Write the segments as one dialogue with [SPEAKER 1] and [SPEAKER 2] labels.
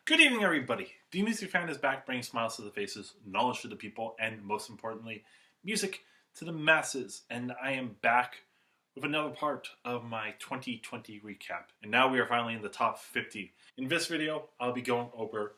[SPEAKER 1] Good evening, everybody. The Music Fan is back, bringing smiles to the faces, knowledge to the people, and most importantly, music to the masses. And I am back with another part of my 2020 recap. And now we are finally in the top 50. In this video, I'll be going over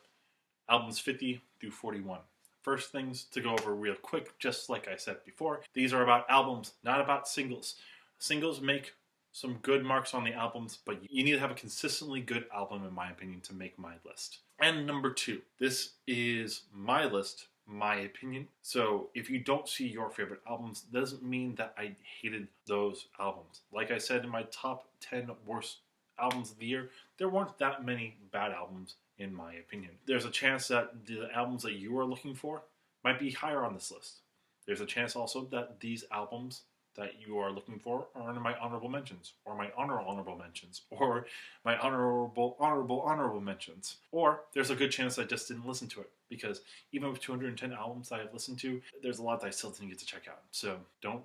[SPEAKER 1] albums 50 through 41. First things to go over real quick, just like I said before, these are about albums, not about singles. Singles make some good marks on the albums, but you need to have a consistently good album, in my opinion, to make my list. And number two, this is my list, my opinion. So if you don't see your favorite albums, doesn't mean that I hated those albums. Like I said in my top 10 worst albums of the year, there weren't that many bad albums, in my opinion. There's a chance that the albums that you are looking for might be higher on this list. There's a chance also that these albums that you are looking for are in my honorable mentions, or my honorable mentions, or my honorable mentions. Or there's a good chance I just didn't listen to it, because even with 210 albums that I've listened to, there's a lot that I still didn't get to check out. So don't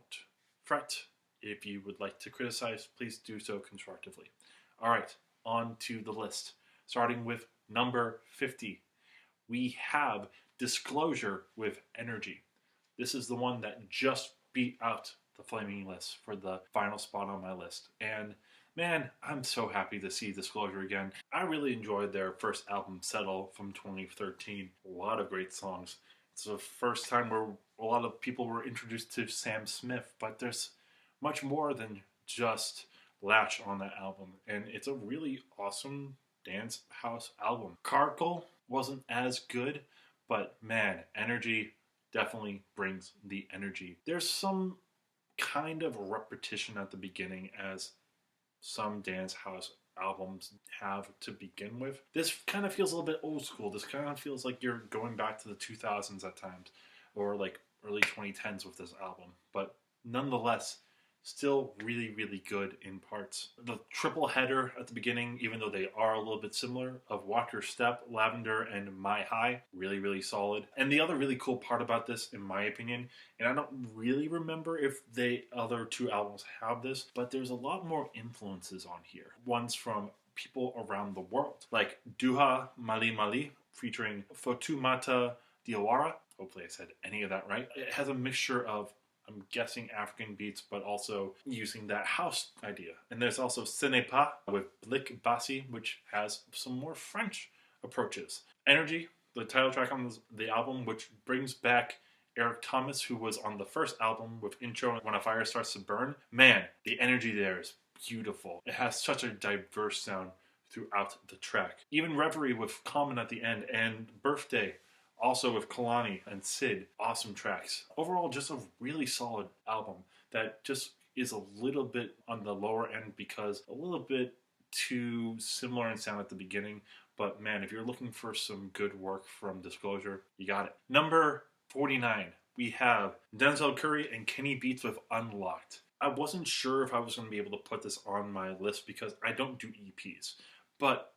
[SPEAKER 1] fret. If you would like to criticize, please do so constructively. All right, on to the list. Starting with number 50, we have Disclosure with Energy. This is the one that just beat out the Flaming List for the final spot on my list. And man, I'm so happy to see Disclosure again. I really enjoyed their first album, Settle, from 2013. A lot of great songs. It's the first time where a lot of people were introduced to Sam Smith, but there's much more than just Latch on that album. And it's a really awesome dance house album. Carkle wasn't as good, but man, Energy definitely brings the energy. There's some kind of repetition at the beginning, as some dance house albums have to begin with. This kind of feels a little bit old school. This kind of feels like you're going back to the 2000s at times, or like early 2010s with this album. But nonetheless, still really, really good in parts. The triple header at the beginning, even though they are a little bit similar, of Walk Your Step, Lavender, and My High, really, really solid. And the other really cool part about this, in my opinion, and I don't really remember if the other two albums have this, but there's a lot more influences on here. Ones from people around the world, like Duha Mali Mali, featuring Fatoumata Diawara. Hopefully I said any of that right. It has a mixture of, I'm guessing, African beats, but also using that house idea. And there's also Ce n'est pas with Blick Bassi, which has some more French approaches. Energy, the title track on the album, which brings back Eric Thomas, who was on the first album with Intro When a Fire Starts to Burn. Man, the energy there is beautiful. It has such a diverse sound throughout the track. Even Reverie with Common at the end, and Birthday, also with Kalani and Sid. Awesome tracks. Overall, just a really solid album that just is a little bit on the lower end because a little bit too similar in sound at the beginning. But man, if you're looking for some good work from Disclosure, you got it. Number 49, we have Denzel Curry and Kenny Beats with Unlocked. I wasn't sure if I was going to be able to put this on my list because I don't do EPs. But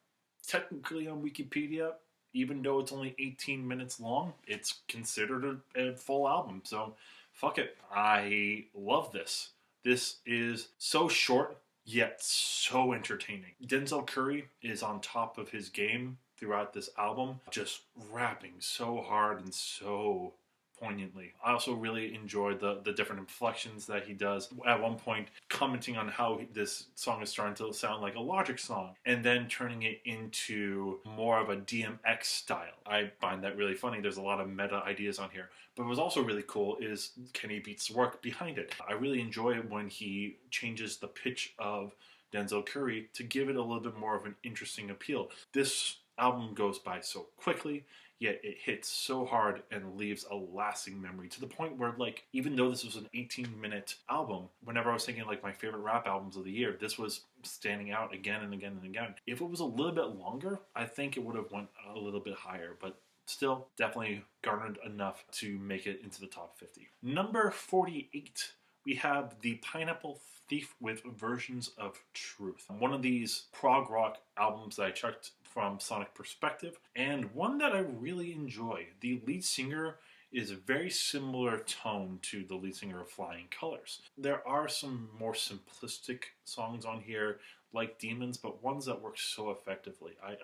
[SPEAKER 1] technically on Wikipedia, even though it's only 18 minutes long, it's considered a full album. So, fuck it. I love this. This is so short, yet so entertaining. Denzel Curry is on top of his game throughout this album, just rapping so hard and so poignantly. I also really enjoyed the different inflections that he does. At one point, commenting on how this song is starting to sound like a Logic song, and then turning it into more of a DMX style. I find that really funny. There's a lot of meta ideas on here. But what's also really cool is Kenny Beats' work behind it. I really enjoy it when he changes the pitch of Denzel Curry to give it a little bit more of an interesting appeal. This album goes by so quickly, yet it hits so hard and leaves a lasting memory, to the point where, like, even though this was an 18-minute album, whenever I was thinking like my favorite rap albums of the year, this was standing out again and again and again. If it was a little bit longer, I think it would have went a little bit higher, but still definitely garnered enough to make it into the top 50. Number 48, we have the Pineapple Thief with Versions of Truth. One of these prog rock albums that I checked from Sonic Perspective, and one that I really enjoy. The lead singer is a very similar tone to the lead singer of Flying Colors. There are some more simplistic songs on here, like Demons, but ones that work so effectively. I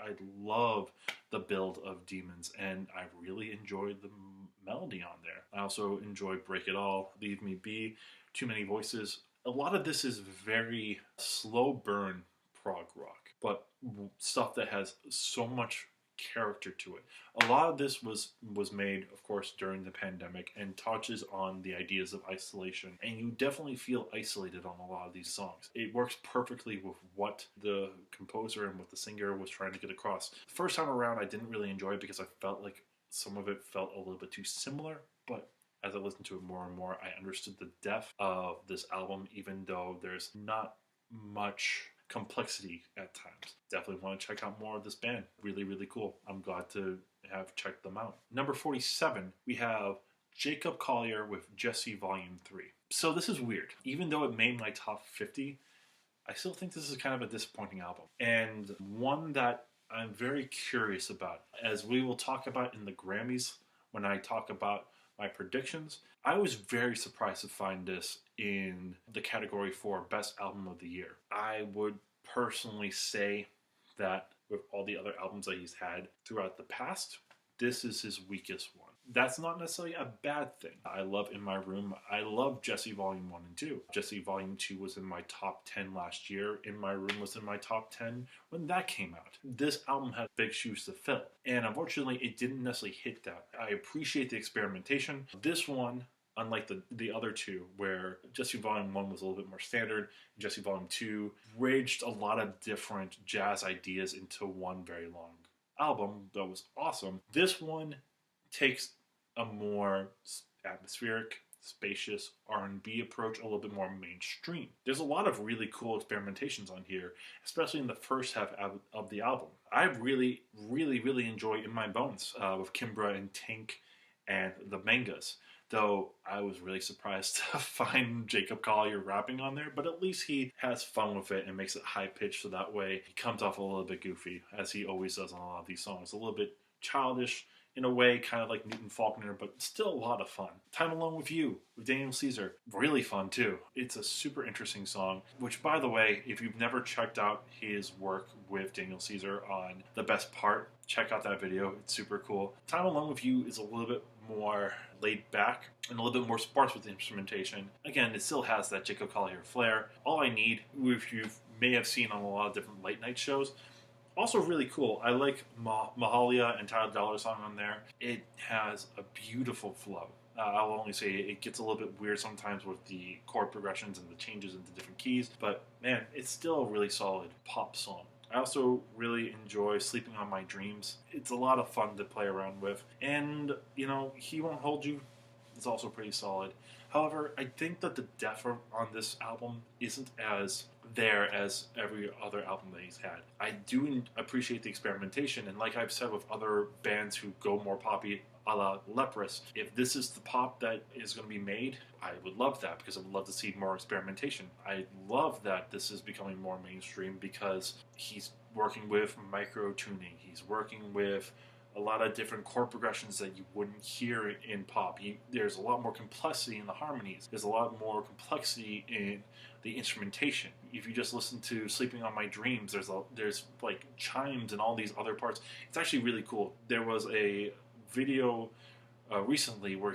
[SPEAKER 1] love the build of Demons, and I really enjoyed the melody on there. I also enjoy Break It All, Leave Me Be, Too Many Voices. A lot of this is very slow burn prog rock, but stuff that has so much character to it. A lot of this was made, of course, during the pandemic and touches on the ideas of isolation, and you definitely feel isolated on a lot of these songs. It works perfectly with what the composer and what the singer was trying to get across. The first time around, I didn't really enjoy it because I felt like some of it felt a little bit too similar, but as I listened to it more and more, I understood the depth of this album, even though there's not much complexity at times. Definitely want to check out more of this band. Really, really cool. I'm glad to have checked them out. Number 47, we have Jacob Collier with Jesse Volume 3. So this is weird. Even though it made my top 50, I still think this is kind of a disappointing album. And one that I'm very curious about, as we will talk about in the Grammys when I talk about my predictions. I was very surprised to find this in the category for Best Album of the Year. I would personally say that with all the other albums that he's had throughout the past, this is his weakest one. That's not necessarily a bad thing. I love In My Room. I love Jesse Volume 1 and 2. Jesse Volume 2 was in my top 10 last year. In My Room was in my top 10 when that came out. This album had big shoes to fill, and unfortunately it didn't necessarily hit that. I appreciate the experimentation. This one, unlike the other two, where Jesse Volume 1 was a little bit more standard, Jesse Volume 2 bridged a lot of different jazz ideas into one very long album that was awesome. This one takes a more atmospheric, spacious R&B approach, a little bit more mainstream. There's a lot of really cool experimentations on here, especially in the first half of the album. I really, really, really enjoy In My Bones with Kimbra and Tink and the Mangas. Though I was really surprised to find Jacob Collier rapping on there, but at least he has fun with it and makes it high-pitched so that way he comes off a little bit goofy, as he always does on a lot of these songs. A little bit childish, in a way, kind of like Newton Faulkner, but still a lot of fun. Time Alone with You, with Daniel Caesar, really fun too. It's a super interesting song, which, by the way, if you've never checked out his work with Daniel Caesar on The Best Part, check out that video. It's super cool. Time Alone with You is a little bit more laid back and a little bit more sparse with the instrumentation. Again, it still has that Jacob Collier flair. All I Need, which you may have seen on a lot of different late night shows, also really cool. I like Mahalia and Tyler Dollar song on there. It has a beautiful flow. I'll only say it gets a little bit weird sometimes with the chord progressions and the changes into different keys, but man, it's still a really solid pop song. I also really enjoy Sleeping on My Dreams. It's a lot of fun to play around with. And, you know, He Won't Hold You is also pretty solid. However, I think that the depth on this album isn't as there as every other album that he's had. I do appreciate the experimentation, and like I've said with other bands who go more poppy, a la Leprous, if this is the pop that is going to be made, I would love that, because I would love to see more experimentation. I love that this is becoming more mainstream because he's working with micro tuning. He's working with a lot of different chord progressions that you wouldn't hear in pop. There's a lot more complexity in the harmonies. There's a lot more complexity in the instrumentation. If you just listen to Sleeping on My Dreams, there's like chimes and all these other parts. It's actually really cool. There was a video recently where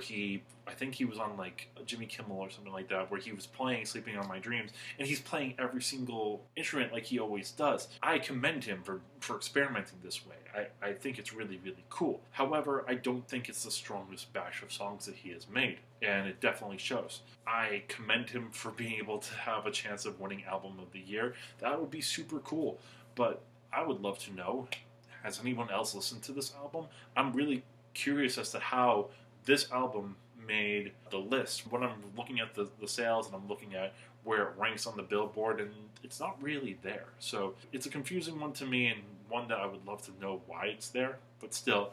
[SPEAKER 1] I think he was on like Jimmy Kimmel or something like that, where he was playing Sleeping on My Dreams, and he's playing every single instrument like he always does. I commend him for experimenting this way. I think it's really, really cool. However, I don't think it's the strongest batch of songs that he has made, and it definitely shows. I commend him for being able to have a chance of winning Album of the Year. That would be super cool, but I would love to know, has anyone else listened to this album? I'm really curious as to how this album made the list. When I'm looking at the sales and I'm looking at where it ranks on the Billboard, and it's not really there. So it's a confusing one to me, and one that I would love to know why it's there. But still,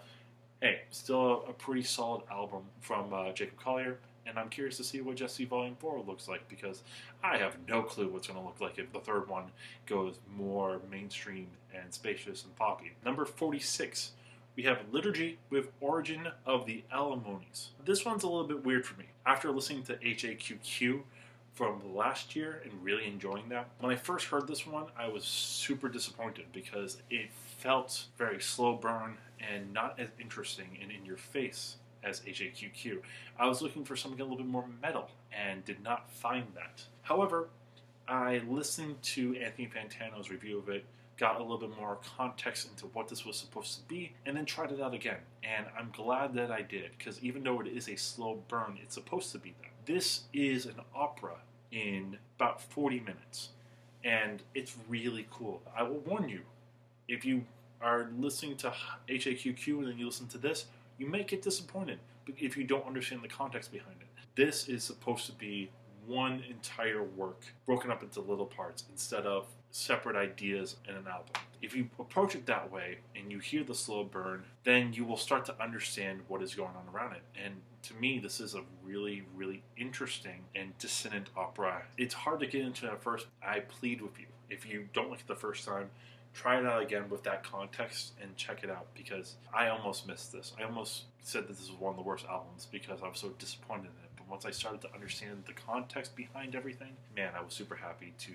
[SPEAKER 1] hey, still a pretty solid album from Jacob Collier, and I'm curious to see what Jesse Volume 4 looks like, because I have no clue what's going to look like if the third one goes more mainstream and spacious and poppy. Number 46, we have Liturgy with Origin of the Alimonies. This one's a little bit weird for me. After listening to HAQQ from last year and really enjoying that, when I first heard this one, I was super disappointed because it felt very slow burn and not as interesting and in your face as HAQQ. I was looking for something a little bit more metal and did not find that. However, I listened to Anthony Fantano's review of it, got a little bit more context into what this was supposed to be, and then tried it out again. And I'm glad that I did, because even though it is a slow burn, it's supposed to be that. This is an opera in about 40 minutes, and it's really cool. I will warn you, if you are listening to HAQQ and then you listen to this, you may get disappointed if you don't understand the context behind it. This is supposed to be one entire work broken up into little parts instead of separate ideas in an album. If you approach it that way and you hear the slow burn, then you will start to understand what is going on around it. And to me, this is a really, really interesting and dissonant opera. It's hard to get into at first. I plead with you, if you don't like it the first time, try it out again with that context and check it out, because I almost missed this. I almost said that this was one of the worst albums because I was so disappointed in it. But once I started to understand the context behind everything, man, I was super happy to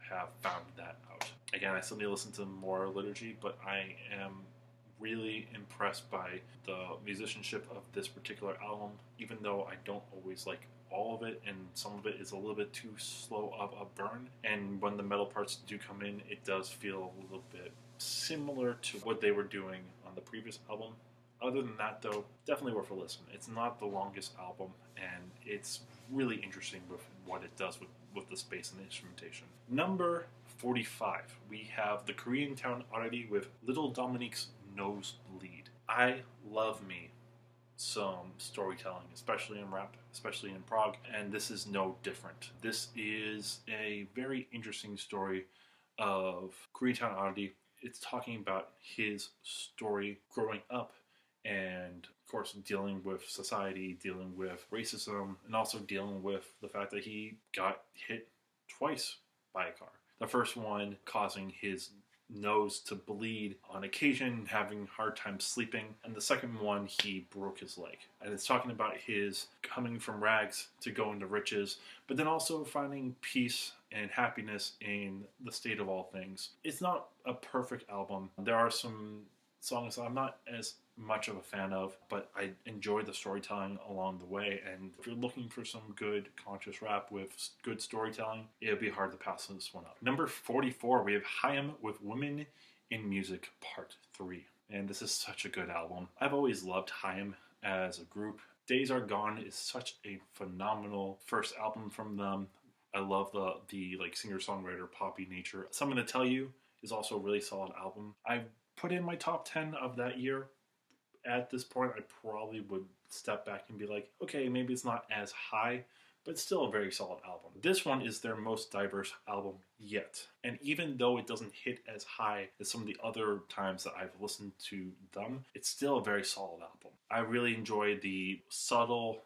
[SPEAKER 1] have found that out. Again, I still need to listen to more Liturgy, but I am really impressed by the musicianship of this particular album, even though I don't always like all of it, and some of it is a little bit too slow of a burn. And when the metal parts do come in, it does feel a little bit similar to what they were doing on the previous album. Other than that, though, definitely worth a listen. It's not the longest album, and it's really interesting with what it does with the space and the instrumentation. Number 45, we have the Korean town oddity with Little Dominique's Nosebleed. I love me some storytelling, especially in rap, especially in prog, and this is no different. This is a very interesting story of Koreatown Oddity. It's talking about his story growing up and, of course, dealing with society, dealing with racism, and also dealing with the fact that he got hit twice by a car. The first one causing his nose to bleed on occasion, having a hard time sleeping, and the second one, he broke his leg. And it's talking about his coming from rags to going to riches, but then also finding peace and happiness in the state of all things. It's not a perfect album. There are some songs that I'm not as much of a fan of, but I enjoy the storytelling along the way. And if you're looking for some good conscious rap with good storytelling, it would be hard to pass this one up. Number 44, we have Haim with Women in Music Part 3. And this is such a good album. I've always loved Haim as a group. Days Are Gone is such a phenomenal first album from them. I love the like singer-songwriter poppy nature. Something to Tell You is also a really solid album. I put in my top 10 of that year. At this point, I probably would step back and be like, okay, maybe it's not as high, but it's still a very solid album. This one is their most diverse album yet. And even though it doesn't hit as high as some of the other times that I've listened to them, it's still a very solid album. I really enjoy the subtle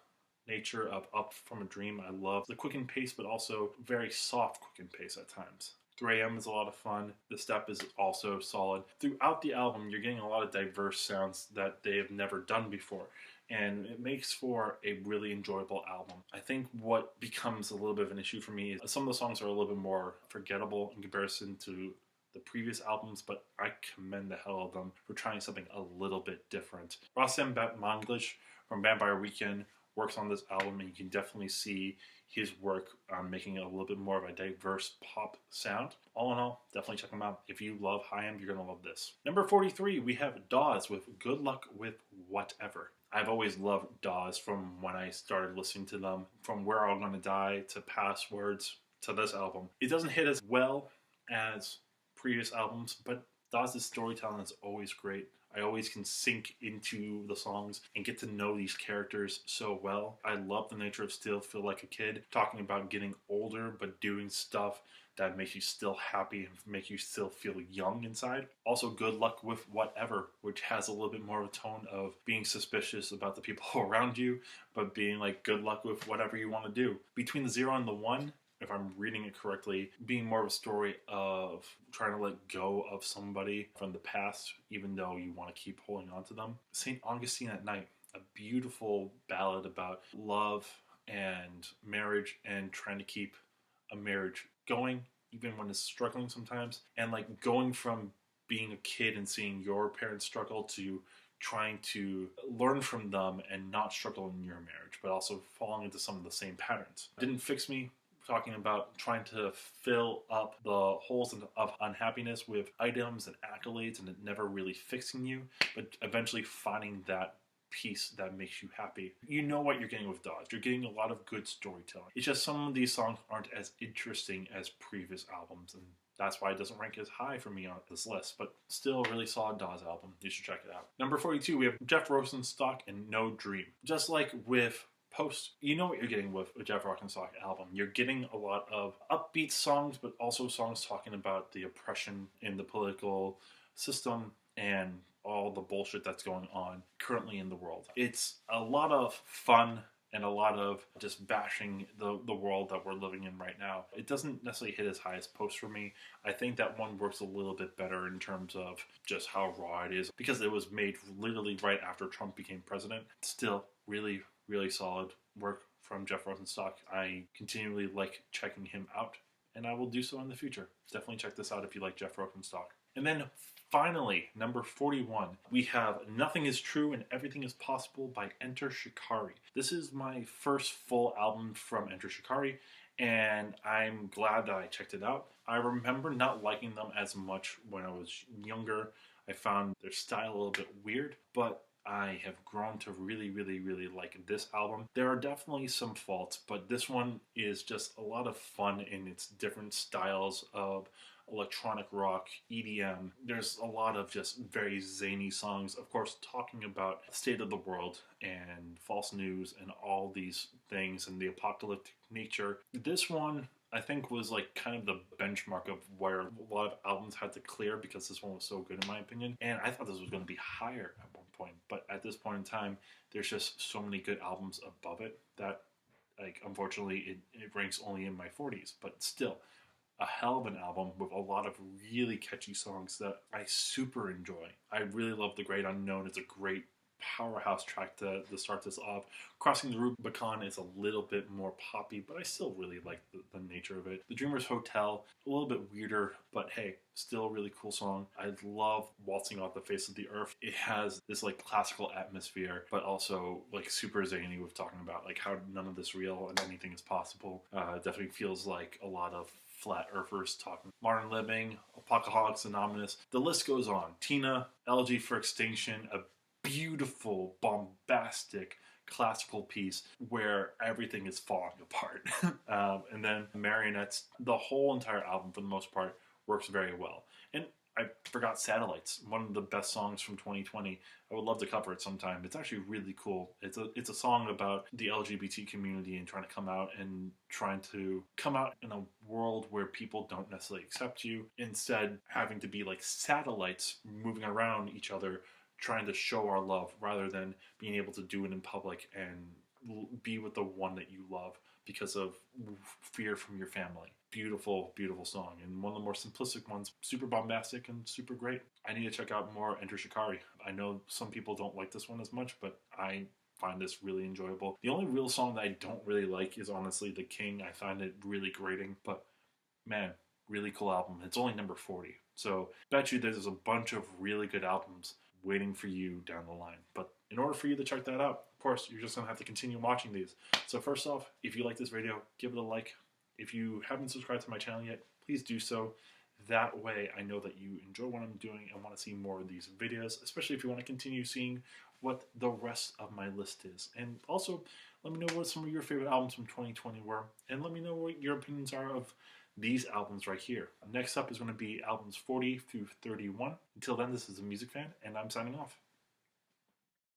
[SPEAKER 1] nature of Up From a Dream. I love the quick and pace, but also very soft quick and pace at times. 3 AM is a lot of fun. The step is also solid. Throughout the album, you're getting a lot of diverse sounds that they have never done before, and it makes for a really enjoyable album. I think what becomes a little bit of an issue for me is some of the songs are a little bit more forgettable in comparison to the previous albums, but I commend the hell out of them for trying something a little bit different. Rasim Manglish from Vampire Weekend works on this album, and you can definitely see his work on making it a little bit more of a diverse pop sound. All in all, definitely check them out. If you love Haim, you're going to love this. Number 43, we have Daws with Good Luck With Whatever. I've always loved Daws from when I started listening to them, from We're All Gonna Die to Passwords to this album. It doesn't hit as well as previous albums, but Daws' storytelling is always great. I always can sink into the songs and get to know these characters so well. I love the nature of Still Feel Like a Kid, talking about getting older but doing stuff that makes you still happy and make you still feel young inside. Also, Good Luck With Whatever, which has a little bit more of a tone of being suspicious about the people around you, but being like, good luck with whatever you want to do. Between the 0 and the 1, if I'm reading it correctly, being more of a story of trying to let go of somebody from the past, even though you want to keep holding on to them. St. Augustine at Night, a beautiful ballad about love and marriage and trying to keep a marriage going, even when it's struggling sometimes. And like going from being a kid and seeing your parents struggle to trying to learn from them and not struggle in your marriage, but also falling into some of the same patterns. Didn't Fix Me, talking about trying to fill up the holes of unhappiness with items and accolades and it never really fixing you, but eventually finding that piece that makes you happy. You know what you're getting with Daws. You're getting a lot of good storytelling. It's just some of these songs aren't as interesting as previous albums, and that's why it doesn't rank as high for me on this list, but still a really solid Daws album. You should check it out. Number 42, we have Jeff Rosenstock and No Dream. Just like with Post, you know what you're getting with a Jeff Rosenstock album. You're getting a lot of upbeat songs, but also songs talking about the oppression in the political system and all the bullshit that's going on currently in the world. It's a lot of fun and a lot of just bashing the world that we're living in right now. It doesn't necessarily hit as high as Post for me. I think that one works a little bit better in terms of just how raw it is, because it was made literally right after Trump became president. Still really, really solid work from Jeff Rosenstock. I continually like checking him out, and I will do so in the future. Definitely check this out if you like Jeff Rosenstock. And then finally, number 41, we have Nothing Is True and Everything Is Possible by Enter Shikari. This is my first full album from Enter Shikari, and I'm glad that I checked it out. I remember not liking them as much when I was younger. I found their style a little bit weird, but I have grown to really, really, really like this album. There are definitely some faults, but this one is just a lot of fun in its different styles of electronic rock, EDM. There's a lot of just very zany songs, of course, talking about the state of the world and false news and all these things and the apocalyptic nature. This one, I think, was like kind of the benchmark of where a lot of albums had to clear, because this one was so good in my opinion. And I thought this was going to be higher at one point, but at this point in time, there's just so many good albums above it that, like, unfortunately, it ranks only in my 40s, but still a hell of an album with a lot of really catchy songs that I super enjoy. I really love The Great Unknown. It's a great powerhouse track to start this off. Crossing the Rubicon is a little bit more poppy, but I still really like the nature of it. The Dreamer's Hotel, a little bit weirder, but hey, still a really cool song. I love Waltzing Off the Face of the Earth. It has this like classical atmosphere, but also like super zany with talking about like how none of this real and anything is possible. Definitely feels like a lot of flat earthers talking modern living, Alcoholics Anonymous. The list goes on. Tina, Elegy for Extinction, a beautiful, bombastic, classical piece where everything is falling apart. And then Marionettes, the whole entire album for the most part works very well. And I forgot Satellites, one of the best songs from 2020. I would love to cover it sometime. It's actually really cool. It's a song about the LGBT community and trying to come out in a world where people don't necessarily accept you. Instead, having to be like satellites moving around each other, trying to show our love rather than being able to do it in public and be with the one that you love because of fear from your family. Beautiful, beautiful song, and one of the more simplistic ones. Super bombastic and super great. I need to check out more Enter Shikari. I know some people don't like this one as much, but I find this really enjoyable. The only real song that I don't really like is honestly The King. I find it really grating, but man, really cool album. It's only number 40. So bet you there's a bunch of really good albums waiting for you down the line. But in order for you to check that out, of course, you're just going to have to continue watching these. So first off, if you like this video, give it a like. If you haven't subscribed to my channel yet, please do so. That way I know that you enjoy what I'm doing and want to see more of these videos, especially if you want to continue seeing what the rest of my list is. And also, let me know what some of your favorite albums from 2020 were, and let me know what your opinions are of these albums right here. Next up is going to be albums 40 through 31. Until then, this is a Music Fan, and I'm signing off.